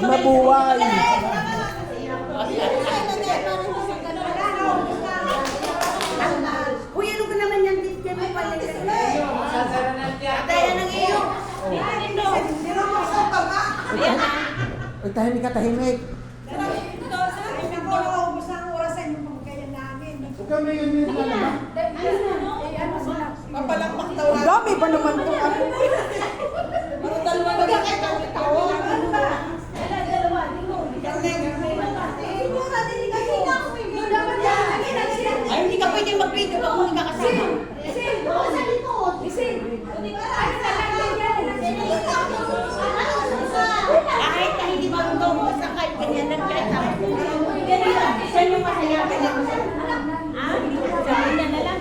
mabuhay. Uy, ano ka naman yan? Hindi mo pala Daya ng iyo. Ay, tahimik ka, tahimik. Huwag kami yun na naman. Mapalakpak daw Ang dami pa naman ito. Pero dalawa na ay, hindi ka pwede mag-video pag hindi ka kasama. Kahit na hindi marunong mo sa kahit ganyan lang kahit sa saan yung masaya ka lang? Sa kanya na lang.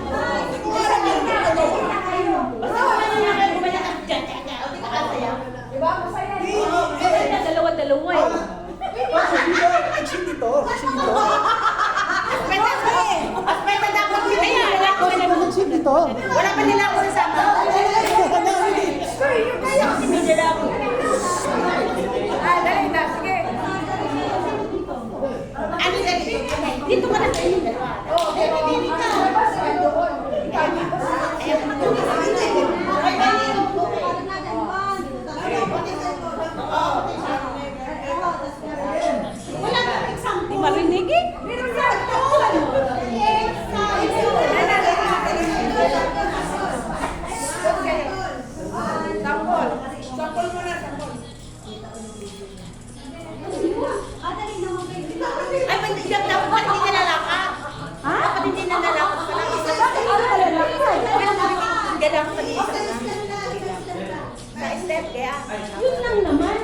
Basta wala na lang kayo kumalat dyan. O di ka kasaya. Diba? Masaya. Dalawa-dalawa eh. Action dito. Action dito. Aspeta dapat kita yan. Action dito. Wala pa nila ako nasama. Si Mida na ako. Dali na. Sige. Ano dali? Dito ka na sa inyo. Oo, dali ka. Wala kang example. Di marinig eh. Meron na ito. Sampol mo na, sampol. Ay, dapat hindi nalalakad. Ha? Dapat hindi nalalakad. Bakit hindi nalalakad? Ganang pag-iisip na. Sa step, kaya. Yun lang naman.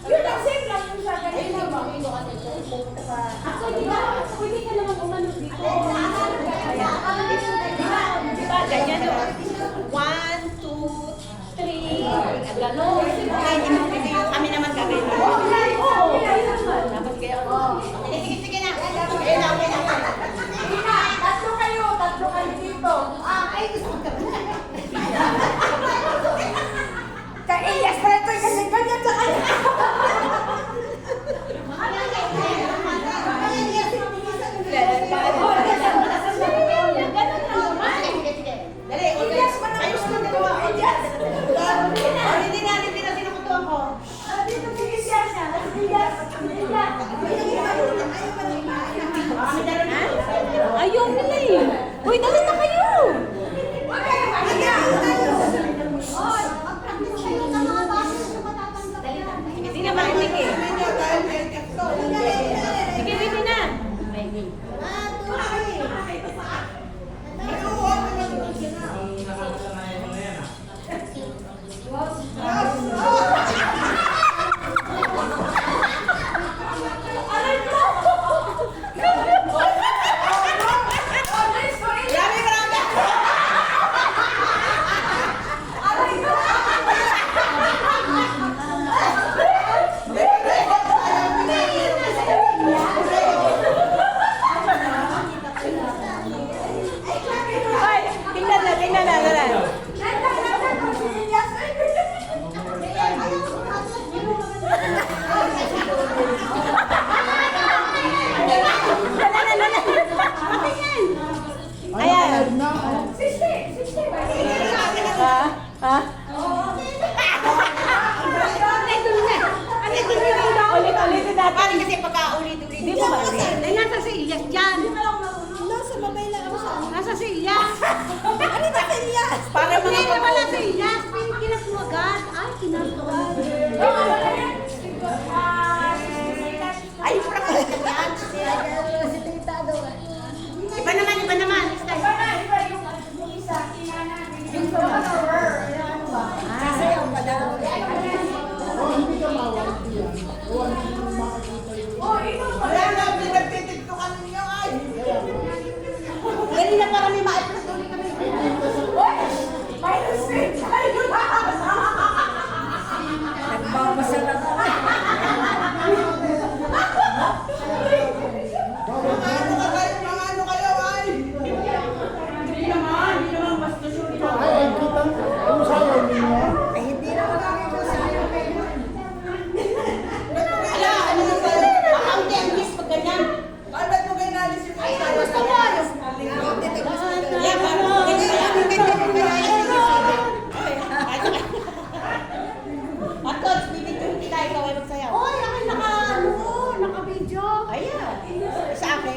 Yun ang same lang yung sa kanina. Ako, di ba? Pwede ka naman umano dito. Diba, ganyan o. 1, 2, 3. Gano'n. Kami naman gagawin.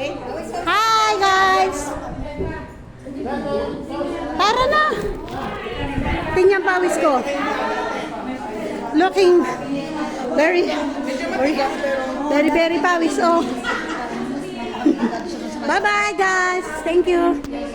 Hi guys! Tara na! Tingnan pawis ko. Looking very very pawis. Oh. Bye bye guys! Thank you!